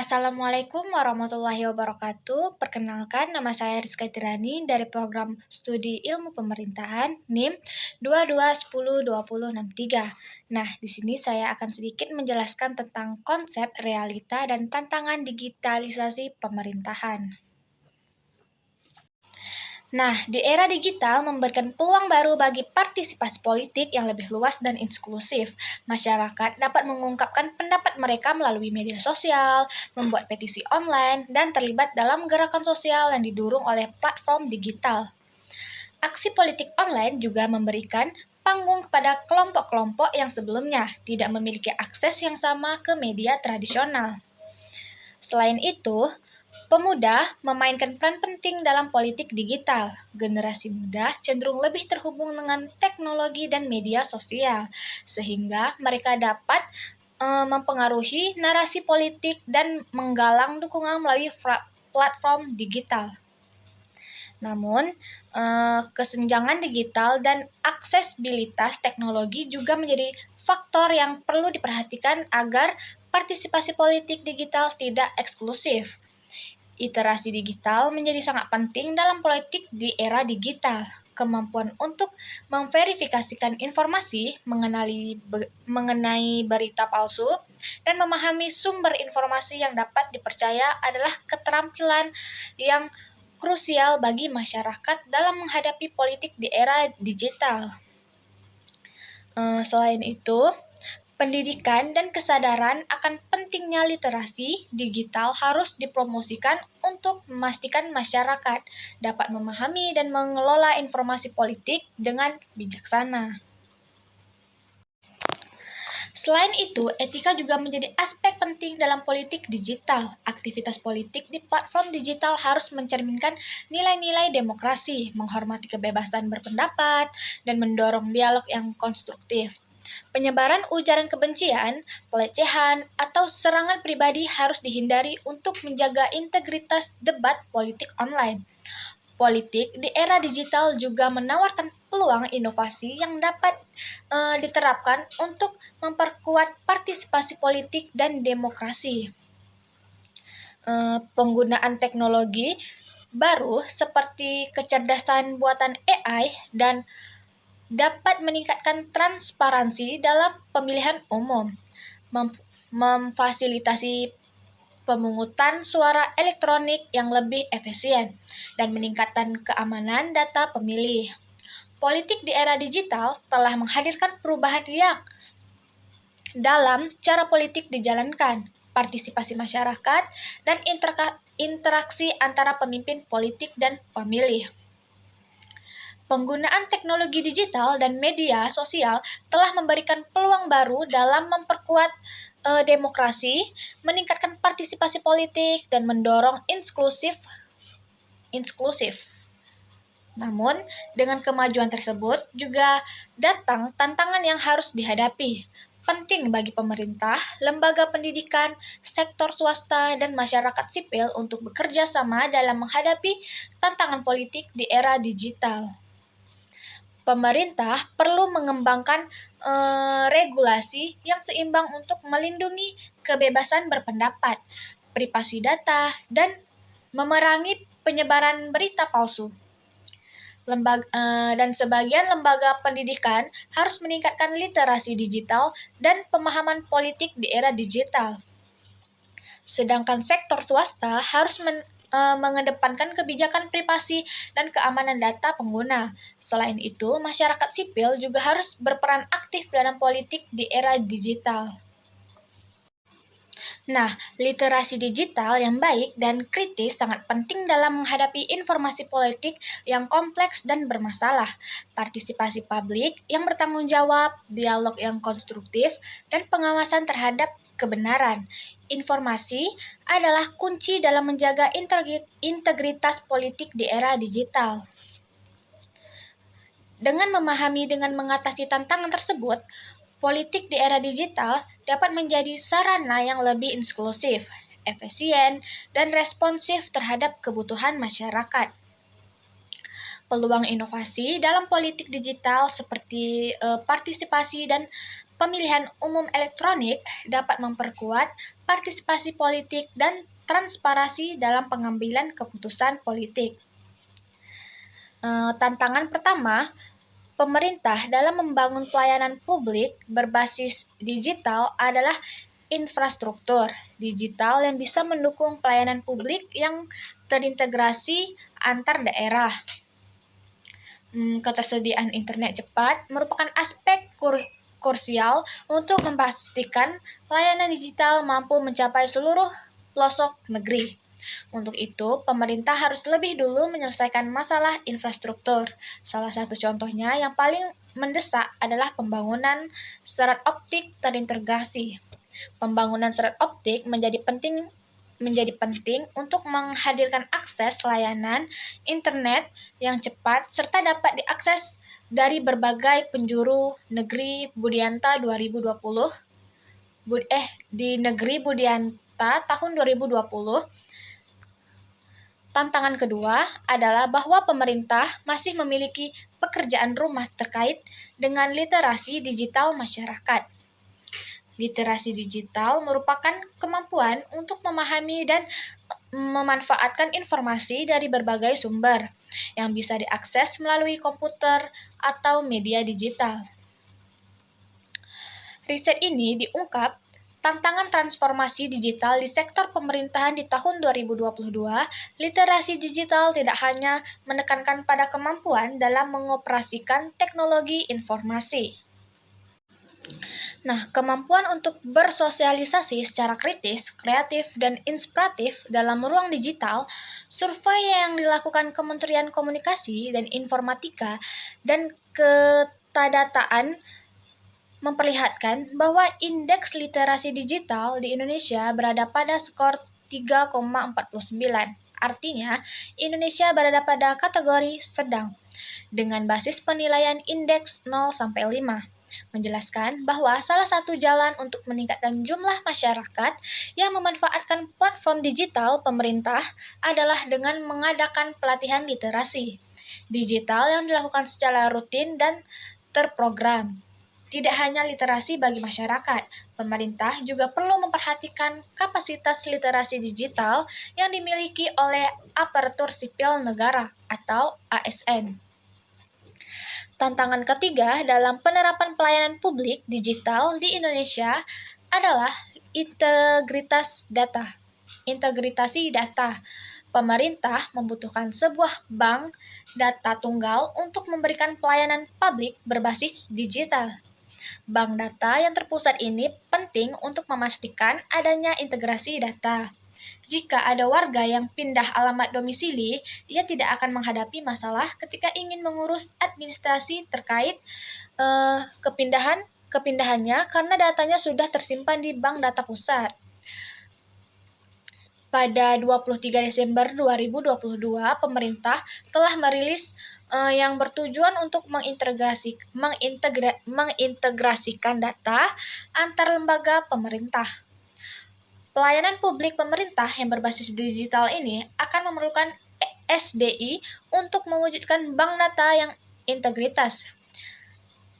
Assalamualaikum warahmatullahi wabarakatuh. Perkenalkan, nama saya Rizka Tirani dari program Studi Ilmu Pemerintahan NIM 22102063. Nah, di sini saya akan sedikit menjelaskan tentang konsep, realita, dan tantangan digitalisasi pemerintahan. Nah, di era digital memberikan peluang baru bagi partisipasi politik yang lebih luas dan inklusif. Masyarakat dapat mengungkapkan pendapat mereka melalui media sosial, membuat petisi online, dan terlibat dalam gerakan sosial yang didorong oleh platform digital. Aksi politik online juga memberikan panggung kepada kelompok-kelompok yang sebelumnya tidak memiliki akses yang sama ke media tradisional. Selain itu, pemuda memainkan peran penting dalam politik digital. Generasi muda cenderung lebih terhubung dengan teknologi dan media sosial, sehingga mereka dapat mempengaruhi narasi politik dan menggalang dukungan melalui platform digital. Namun, kesenjangan digital dan aksesibilitas teknologi juga menjadi faktor yang perlu diperhatikan agar partisipasi politik digital tidak eksklusif. Iterasi digital menjadi sangat penting dalam politik di era digital. Kemampuan untuk memverifikasikan informasi, mengenai berita palsu, dan memahami sumber informasi yang dapat dipercaya adalah keterampilan yang krusial bagi masyarakat dalam menghadapi politik di era digital. Selain itu, pendidikan dan kesadaran akan pentingnya literasi digital harus dipromosikan untuk memastikan masyarakat dapat memahami dan mengelola informasi politik dengan bijaksana. Selain itu, etika juga menjadi aspek penting dalam politik digital. Aktivitas politik di platform digital harus mencerminkan nilai-nilai demokrasi, menghormati kebebasan berpendapat, dan mendorong dialog yang konstruktif. Penyebaran ujaran kebencian, pelecehan, atau serangan pribadi harus dihindari untuk menjaga integritas debat politik online. Politik di era digital juga menawarkan peluang inovasi yang dapat diterapkan untuk memperkuat partisipasi politik dan demokrasi. Penggunaan teknologi baru seperti kecerdasan buatan AI dan dapat meningkatkan transparansi dalam pemilihan umum, memfasilitasi pemungutan suara elektronik yang lebih efisien, dan meningkatkan keamanan data pemilih. Politik di era digital telah menghadirkan perubahan yang dalam cara politik dijalankan, partisipasi masyarakat, dan interaksi antara pemimpin politik dan pemilih. Penggunaan teknologi digital dan media sosial telah memberikan peluang baru dalam memperkuat demokrasi, meningkatkan partisipasi politik, dan mendorong inklusif. Namun, dengan kemajuan tersebut juga datang tantangan yang harus dihadapi. Penting bagi pemerintah, lembaga pendidikan, sektor swasta, dan masyarakat sipil untuk bekerja sama dalam menghadapi tantangan politik di era digital. Pemerintah perlu mengembangkan regulasi yang seimbang untuk melindungi kebebasan berpendapat, privasi data, dan memerangi penyebaran berita palsu. Dan sebagian lembaga pendidikan harus meningkatkan literasi digital dan pemahaman politik di era digital. Sedangkan sektor swasta harus mengedepankan kebijakan privasi dan keamanan data pengguna. Selain itu, masyarakat sipil juga harus berperan aktif dalam politik di era digital. Nah, literasi digital yang baik dan kritis sangat penting dalam menghadapi informasi politik yang kompleks dan bermasalah. Partisipasi publik yang bertanggung jawab, dialog yang konstruktif, dan pengawasan terhadap kebenaran informasi adalah kunci dalam menjaga integritas politik di era digital. Dengan memahami dan mengatasi tantangan tersebut, politik di era digital dapat menjadi sarana yang lebih inklusif, efisien, dan responsif terhadap kebutuhan masyarakat. Peluang inovasi dalam politik digital seperti partisipasi dan pemilihan umum elektronik dapat memperkuat partisipasi politik dan transparansi dalam pengambilan keputusan politik. Tantangan pertama, pemerintah dalam membangun pelayanan publik berbasis digital adalah infrastruktur digital yang bisa mendukung pelayanan publik yang terintegrasi antar daerah. Ketersediaan internet cepat merupakan aspek krusial untuk memastikan layanan digital mampu mencapai seluruh pelosok negeri. Untuk itu, pemerintah harus lebih dulu menyelesaikan masalah infrastruktur. Salah satu contohnya yang paling mendesak adalah pembangunan serat optik terintegrasi. Pembangunan serat optik menjadi penting untuk menghadirkan akses layanan internet yang cepat serta dapat diakses dari berbagai penjuru negeri Budianta 2020 di negeri Budianta tahun 2020. Tantangan kedua adalah bahwa pemerintah masih memiliki pekerjaan rumah terkait dengan literasi digital masyarakat. Literasi digital merupakan kemampuan untuk memahami dan memanfaatkan informasi dari berbagai sumber yang bisa diakses melalui komputer atau media digital. Riset ini diungkap tantangan transformasi digital di sektor pemerintahan di tahun 2022, literasi digital tidak hanya menekankan pada kemampuan dalam mengoperasikan teknologi informasi. Kemampuan untuk bersosialisasi secara kritis, kreatif, dan inspiratif dalam ruang digital, survei yang dilakukan Kementerian Komunikasi dan Informatika dan Ketadataan memperlihatkan bahwa indeks literasi digital di Indonesia berada pada skor 3,49. Artinya, Indonesia berada pada kategori sedang, dengan basis penilaian indeks 0-5. Menjelaskan bahwa salah satu jalan untuk meningkatkan jumlah masyarakat yang memanfaatkan platform digital pemerintah adalah dengan mengadakan pelatihan literasi digital yang dilakukan secara rutin dan terprogram. Tidak hanya literasi bagi masyarakat, pemerintah juga perlu memperhatikan kapasitas literasi digital yang dimiliki oleh aparatur sipil negara atau ASN. Tantangan ketiga dalam penerapan pelayanan publik digital di Indonesia adalah integrasi data. Pemerintah membutuhkan sebuah bank data tunggal untuk memberikan pelayanan publik berbasis digital. Bank data yang terpusat ini penting untuk memastikan adanya integrasi data. Jika ada warga yang pindah alamat domisili, ia tidak akan menghadapi masalah ketika ingin mengurus administrasi terkait kepindahannya karena datanya sudah tersimpan di bank data pusat. Pada 23 Desember 2022, pemerintah telah merilis yang bertujuan untuk mengintegrasikan data antar lembaga pemerintah. Pelayanan publik pemerintah yang berbasis digital ini akan memerlukan SDI untuk mewujudkan bank data yang integritas.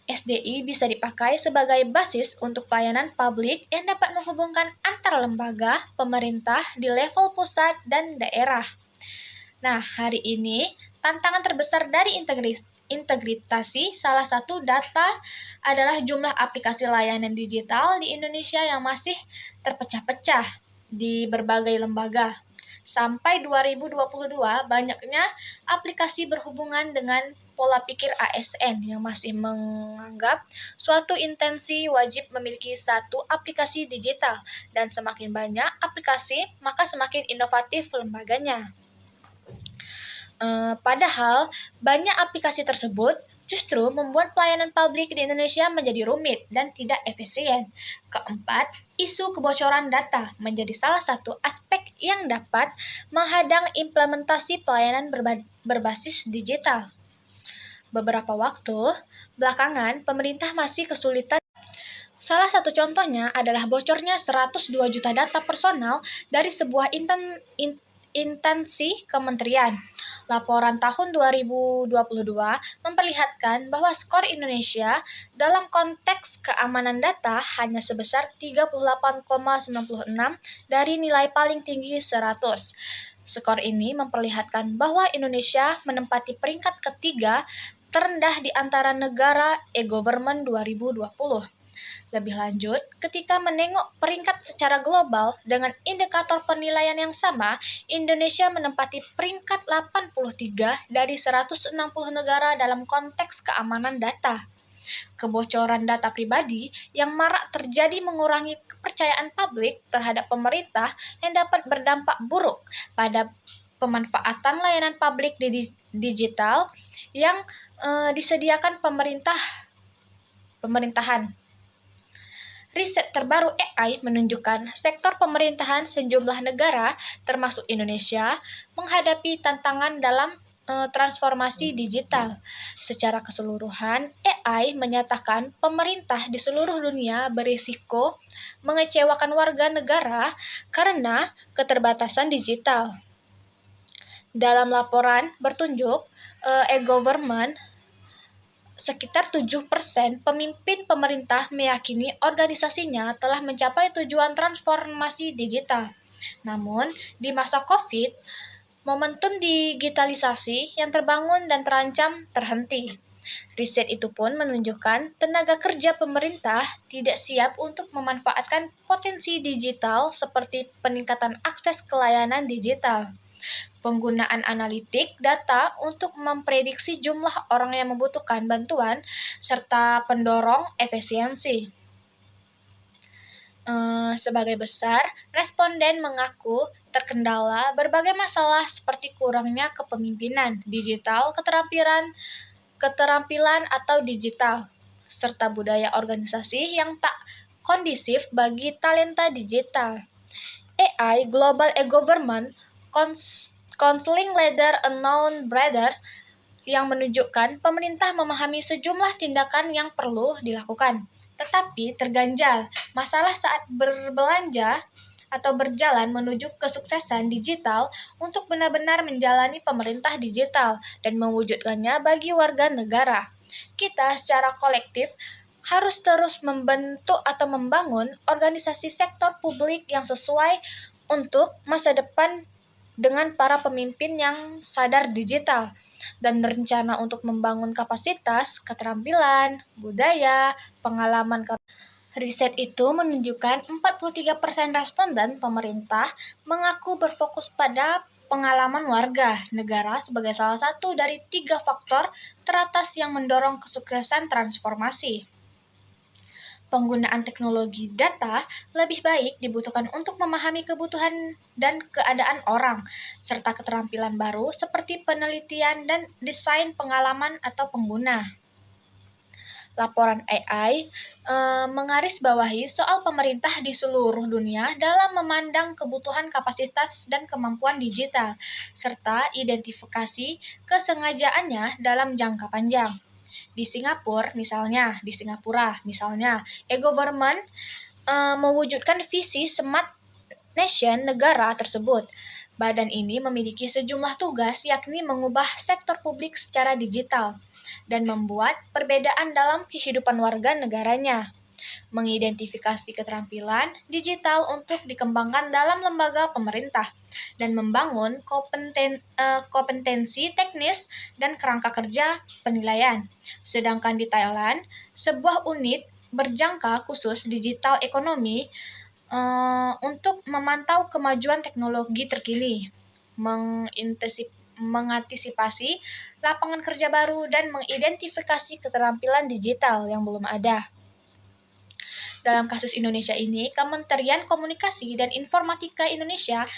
SDI bisa dipakai sebagai basis untuk pelayanan publik yang dapat menghubungkan antar lembaga pemerintah di level pusat dan daerah. Hari ini, tantangan terbesar dari integritasi salah satu data adalah jumlah aplikasi layanan digital di Indonesia yang masih terpecah-pecah di berbagai lembaga. Sampai 2022, banyaknya aplikasi berhubungan dengan pola pikir ASN yang masih menganggap suatu intensi wajib memiliki satu aplikasi digital, dan semakin banyak aplikasi, maka semakin inovatif lembaganya. Padahal, banyak aplikasi tersebut justru membuat pelayanan publik di Indonesia menjadi rumit dan tidak efisien. Keempat, isu kebocoran data menjadi salah satu aspek yang dapat menghadang implementasi pelayanan berbasis digital. Beberapa waktu belakangan, pemerintah masih kesulitan. Salah satu contohnya adalah bocornya 102 juta data personal dari sebuah intensi kementerian. Laporan tahun 2022 memperlihatkan bahwa skor Indonesia dalam konteks keamanan data hanya sebesar 38,96 dari nilai paling tinggi 100. Skor ini memperlihatkan bahwa Indonesia menempati peringkat ketiga terendah di antara negara e-government 2020. Lebih lanjut, ketika menengok peringkat secara global dengan indikator penilaian yang sama, Indonesia menempati peringkat 83 dari 160 negara dalam konteks keamanan data. Kebocoran data pribadi yang marak terjadi mengurangi kepercayaan publik terhadap pemerintah yang dapat berdampak buruk pada pemanfaatan layanan publik digital yang disediakan pemerintahan. Riset terbaru AI menunjukkan sektor pemerintahan sejumlah negara, termasuk Indonesia, menghadapi tantangan dalam transformasi digital. Secara keseluruhan, AI menyatakan pemerintah di seluruh dunia berisiko mengecewakan warga negara karena keterbatasan digital. Dalam laporan bertunjuk e-government, sekitar 7% pemimpin pemerintah meyakini organisasinya telah mencapai tujuan transformasi digital. Namun, di masa COVID, momentum digitalisasi yang terbangun dan terancam terhenti. Riset itu pun menunjukkan tenaga kerja pemerintah tidak siap untuk memanfaatkan potensi digital seperti peningkatan akses ke layanan digital, penggunaan analitik data untuk memprediksi jumlah orang yang membutuhkan bantuan, serta pendorong efisiensi. Sebagai besar, responden mengaku terkendala berbagai masalah seperti kurangnya kepemimpinan digital, keterampilan atau digital, serta budaya organisasi yang tak kondisif bagi talenta digital. AI Global e-Government Counseling Leader Unknown Brother yang menunjukkan pemerintah memahami sejumlah tindakan yang perlu dilakukan, tetapi terganjal masalah saat berbelanja atau berjalan menuju kesuksesan digital untuk benar-benar menjalani pemerintah digital dan mewujudkannya bagi warga negara. Kita secara kolektif harus terus membentuk atau membangun organisasi sektor publik yang sesuai untuk masa depan dengan para pemimpin yang sadar digital dan berencana untuk membangun kapasitas, keterampilan, budaya, pengalaman. Riset itu menunjukkan 43% responden pemerintah mengaku berfokus pada pengalaman warga negara sebagai salah satu dari 3 faktor teratas yang mendorong kesuksesan transformasi. Penggunaan teknologi data lebih baik dibutuhkan untuk memahami kebutuhan dan keadaan orang, serta keterampilan baru seperti penelitian dan desain pengalaman atau pengguna. Laporan AI menggarisbawahi soal pemerintah di seluruh dunia dalam memandang kebutuhan kapasitas dan kemampuan digital, serta identifikasi kesengajaannya dalam jangka panjang. Di Singapura misalnya, e-government mewujudkan visi Smart Nation negara tersebut. Badan ini memiliki sejumlah tugas, yakni mengubah sektor publik secara digital dan membuat perbedaan dalam kehidupan warga negaranya, mengidentifikasi keterampilan digital untuk dikembangkan dalam lembaga pemerintah, dan membangun kompetensi teknis dan kerangka kerja penilaian. Sedangkan di Thailand, sebuah unit berjangka khusus digital ekonomi untuk memantau kemajuan teknologi terkini, mengantisipasi lapangan kerja baru, dan mengidentifikasi keterampilan digital yang belum ada. Dalam kasus Indonesia ini, Kementerian Komunikasi dan Informatika Indonesia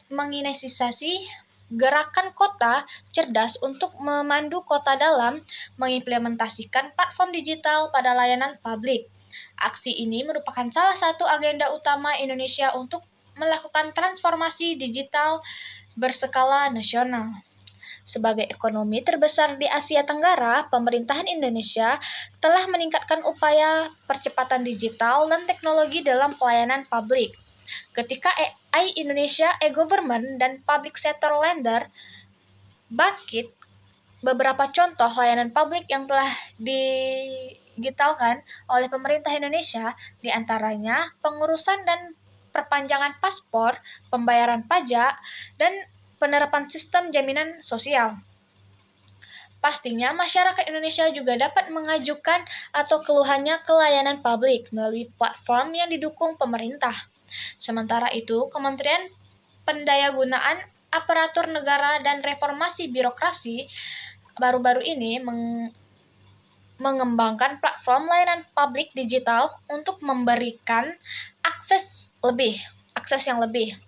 menginisiasi gerakan kota cerdas untuk memandu kota dalam mengimplementasikan platform digital pada layanan publik. Aksi ini merupakan salah satu agenda utama Indonesia untuk melakukan transformasi digital berskala nasional. Sebagai ekonomi terbesar di Asia Tenggara, pemerintahan Indonesia telah meningkatkan upaya percepatan digital dan teknologi dalam pelayanan publik. Ketika Indonesia e-Government dan Public Sector Lender bangkit. Beberapa contoh layanan publik yang telah digitalkan oleh pemerintah Indonesia, diantaranya pengurusan dan perpanjangan paspor, pembayaran pajak, dan penerapan sistem jaminan sosial. Pastinya, masyarakat Indonesia juga dapat mengajukan atau keluhannya ke layanan publik melalui platform yang didukung pemerintah. Sementara itu, Kementerian Pendayagunaan Aparatur Negara dan Reformasi Birokrasi baru-baru ini mengembangkan platform layanan publik digital untuk memberikan akses yang lebih.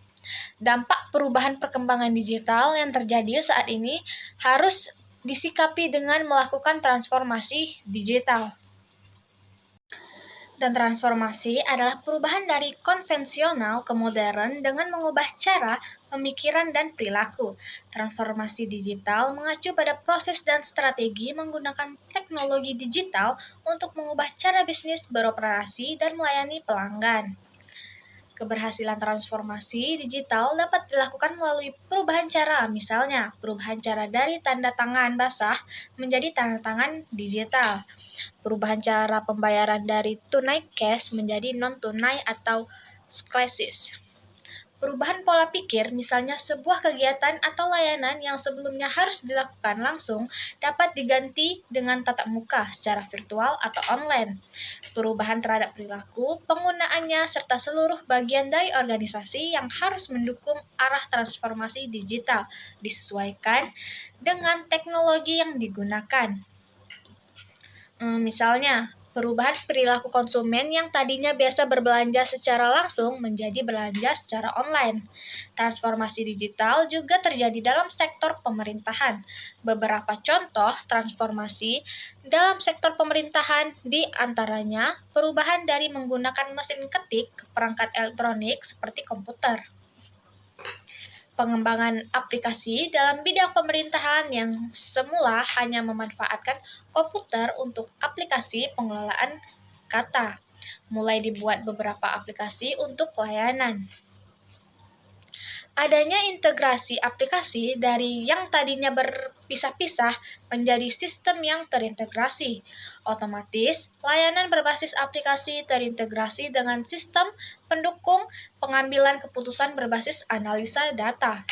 Dampak perubahan perkembangan digital yang terjadi saat ini harus disikapi dengan melakukan transformasi digital. Dan transformasi adalah perubahan dari konvensional ke modern dengan mengubah cara pemikiran dan perilaku. Transformasi digital mengacu pada proses dan strategi menggunakan teknologi digital untuk mengubah cara bisnis beroperasi dan melayani pelanggan. Keberhasilan transformasi digital dapat dilakukan melalui perubahan cara, misalnya perubahan cara dari tanda tangan basah menjadi tanda tangan digital, perubahan cara pembayaran dari tunai cash menjadi non-tunai atau cashless. Perubahan pola pikir, misalnya sebuah kegiatan atau layanan yang sebelumnya harus dilakukan langsung dapat diganti dengan tatap muka secara virtual atau online. Perubahan terhadap perilaku, penggunaannya, serta seluruh bagian dari organisasi yang harus mendukung arah transformasi digital disesuaikan dengan teknologi yang digunakan. Misalnya, perubahan perilaku konsumen yang tadinya biasa berbelanja secara langsung menjadi belanja secara online. Transformasi digital juga terjadi dalam sektor pemerintahan. Beberapa contoh transformasi dalam sektor pemerintahan di antaranya perubahan dari menggunakan mesin ketik ke perangkat elektronik seperti komputer. Pengembangan aplikasi dalam bidang pemerintahan yang semula hanya memanfaatkan komputer untuk aplikasi pengelolaan kata, mulai dibuat beberapa aplikasi untuk pelayanan. Adanya integrasi aplikasi dari yang tadinya berpisah-pisah menjadi sistem yang terintegrasi. Otomatis, layanan berbasis aplikasi terintegrasi dengan sistem pendukung pengambilan keputusan berbasis analisa data.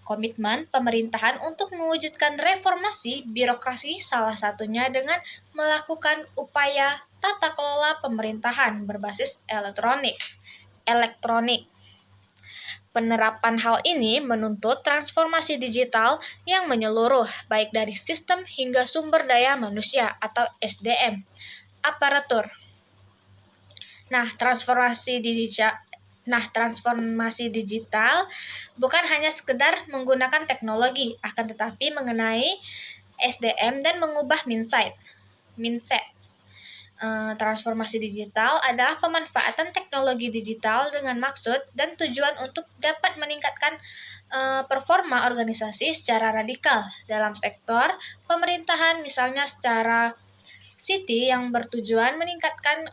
Komitmen pemerintahan untuk mewujudkan reformasi birokrasi salah satunya dengan melakukan upaya tata kelola pemerintahan berbasis elektronik. Penerapan hal ini menuntut transformasi digital yang menyeluruh, baik dari sistem hingga sumber daya manusia atau SDM, aparatur. Transformasi digital bukan hanya sekedar menggunakan teknologi, akan tetapi mengenai SDM dan mengubah mindset. Transformasi digital adalah pemanfaatan teknologi digital dengan maksud dan tujuan untuk dapat meningkatkan performa organisasi secara radikal dalam sektor pemerintahan, misalnya secara City yang bertujuan meningkatkan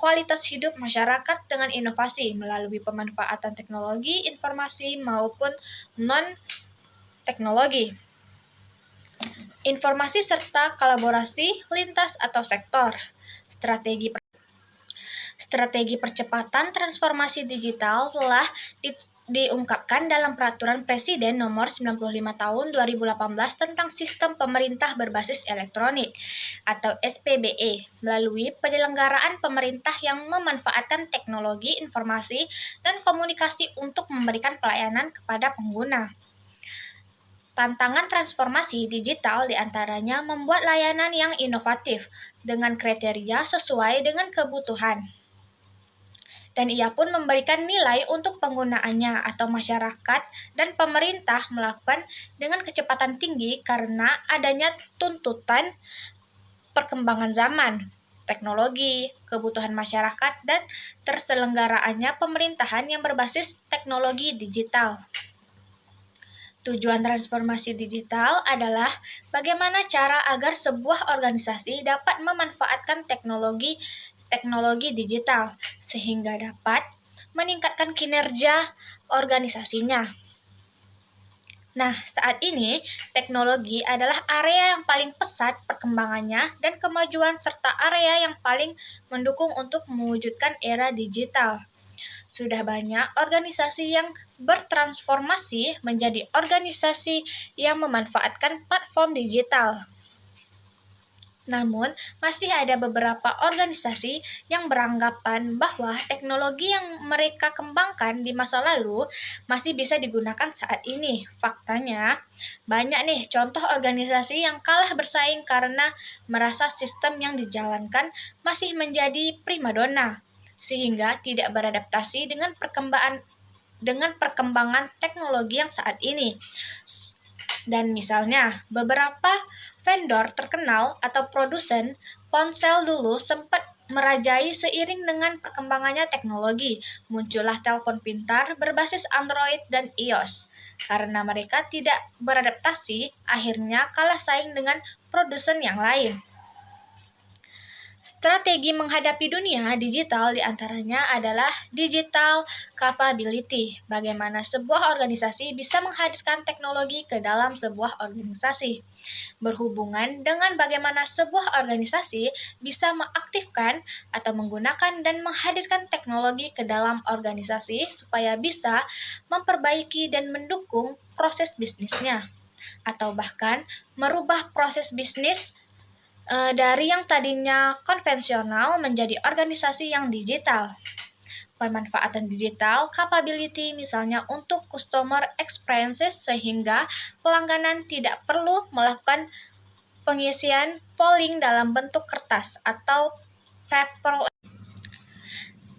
kualitas hidup masyarakat dengan inovasi melalui pemanfaatan teknologi, informasi maupun non-teknologi. Informasi serta kolaborasi lintas atau sektor. Strategi percepatan transformasi digital telah diungkapkan dalam Peraturan Presiden Nomor 95 Tahun 2018 tentang Sistem Pemerintah Berbasis Elektronik atau SPBE melalui penyelenggaraan pemerintah yang memanfaatkan teknologi informasi dan komunikasi untuk memberikan pelayanan kepada pengguna. Tantangan transformasi digital diantaranya membuat layanan yang inovatif dengan kriteria sesuai dengan kebutuhan. Dan ia pun memberikan nilai untuk penggunaannya atau masyarakat dan pemerintah melakukan dengan kecepatan tinggi karena adanya tuntutan perkembangan zaman, teknologi, kebutuhan masyarakat, dan terselenggaraannya pemerintahan yang berbasis teknologi digital. Tujuan transformasi digital adalah bagaimana cara agar sebuah organisasi dapat memanfaatkan teknologi digital sehingga dapat meningkatkan kinerja, organisasinya. Nah, saat ini teknologi adalah area yang paling pesat perkembangannya dan kemajuan serta area yang paling mendukung untuk mewujudkan era digital. Sudah banyak organisasi yang bertransformasi menjadi organisasi yang memanfaatkan platform digital. Namun, masih ada beberapa organisasi yang beranggapan bahwa teknologi yang mereka kembangkan di masa lalu masih bisa digunakan saat ini. Faktanya, banyak nih contoh organisasi yang kalah bersaing karena merasa sistem yang dijalankan masih menjadi primadona, sehingga tidak beradaptasi dengan perkembangan teknologi yang saat ini. Dan misalnya, beberapa vendor terkenal atau produsen ponsel dulu sempat merajai seiring dengan perkembangannya teknologi. Muncullah telepon pintar berbasis Android dan iOS. Karena mereka tidak beradaptasi, akhirnya kalah saing dengan produsen yang lain. Strategi menghadapi dunia digital diantaranya adalah digital capability. Bagaimana sebuah organisasi bisa menghadirkan teknologi ke dalam sebuah organisasi. Berhubungan dengan bagaimana sebuah organisasi bisa mengaktifkan atau menggunakan dan menghadirkan teknologi ke dalam organisasi supaya bisa memperbaiki dan mendukung proses bisnisnya. Atau bahkan merubah proses bisnis dari yang tadinya konvensional menjadi organisasi yang digital. Pemanfaatan digital capability misalnya untuk customer experiences sehingga pelanggan tidak perlu melakukan pengisian polling dalam bentuk kertas atau paper.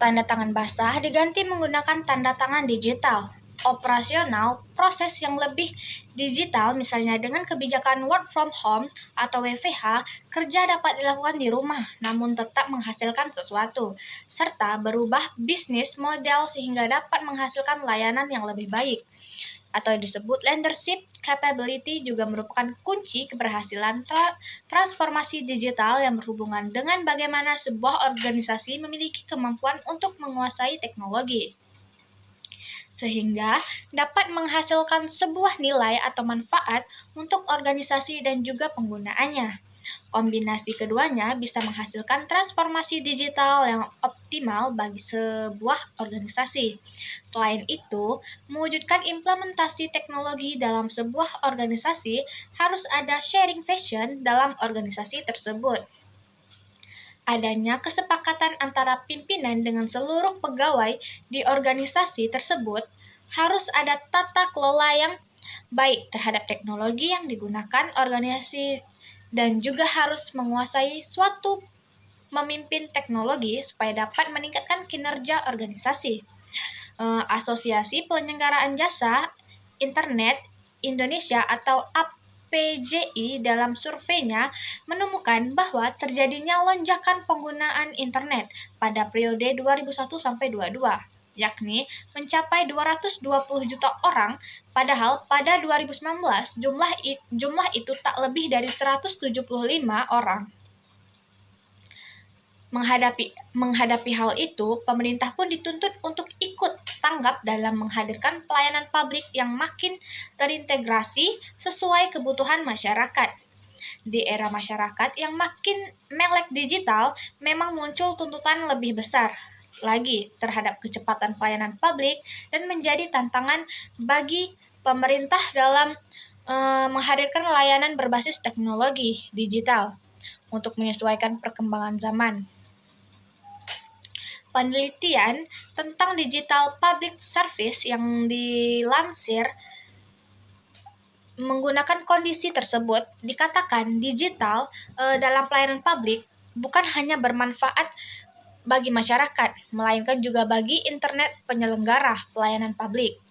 Tanda tangan basah diganti menggunakan tanda tangan digital. Operasional proses yang lebih digital misalnya dengan kebijakan work from home atau WFH, kerja dapat dilakukan di rumah namun tetap menghasilkan sesuatu, serta berubah bisnis model sehingga dapat menghasilkan layanan yang lebih baik. Atau disebut leadership capability juga merupakan kunci keberhasilan transformasi digital yang berhubungan dengan bagaimana sebuah organisasi memiliki kemampuan untuk menguasai teknologi sehingga dapat menghasilkan sebuah nilai atau manfaat untuk organisasi dan juga penggunaannya. Kombinasi keduanya bisa menghasilkan transformasi digital yang optimal bagi sebuah organisasi. Selain itu, mewujudkan implementasi teknologi dalam sebuah organisasi harus ada sharing vision dalam organisasi tersebut. Adanya kesepakatan antara pimpinan dengan seluruh pegawai di organisasi tersebut, harus ada tata kelola yang baik terhadap teknologi yang digunakan organisasi dan juga harus menguasai suatu memimpin teknologi supaya dapat meningkatkan kinerja organisasi. Asosiasi Penyelenggaraan Jasa Internet Indonesia atau APJI dalam surveinya menemukan bahwa terjadinya lonjakan penggunaan internet pada periode 2001 sampai 2022, yakni mencapai 220 juta orang, padahal pada 2019 jumlah itu tak lebih dari 175 orang. Menghadapi hal itu, pemerintah pun dituntut untuk ikut tanggap dalam menghadirkan pelayanan publik yang makin terintegrasi sesuai kebutuhan masyarakat. Di era masyarakat yang makin melek digital, memang muncul tuntutan lebih besar lagi terhadap kecepatan pelayanan publik dan menjadi tantangan bagi pemerintah dalam menghadirkan layanan berbasis teknologi digital untuk menyesuaikan perkembangan zaman. Penelitian tentang digital public service yang dilansir menggunakan kondisi tersebut dikatakan digital dalam pelayanan publik bukan hanya bermanfaat bagi masyarakat, melainkan juga bagi internet penyelenggara pelayanan publik.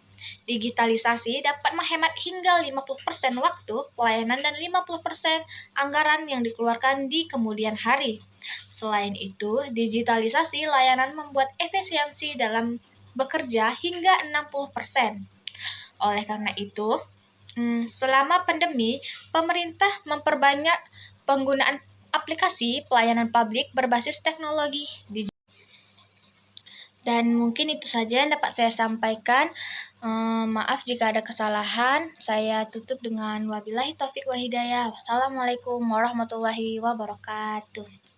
Digitalisasi dapat menghemat hingga 50% waktu pelayanan dan 50% anggaran yang dikeluarkan di kemudian hari. Selain itu, digitalisasi layanan membuat efisiensi dalam bekerja hingga 60%. Oleh karena itu, selama pandemi, pemerintah memperbanyak penggunaan aplikasi pelayanan publik berbasis teknologi digital. Dan mungkin itu saja yang dapat saya sampaikan. Maaf jika ada kesalahan. Saya tutup dengan wabillahi taufik wa hidayah. Wassalamualaikum warahmatullahi wabarakatuh.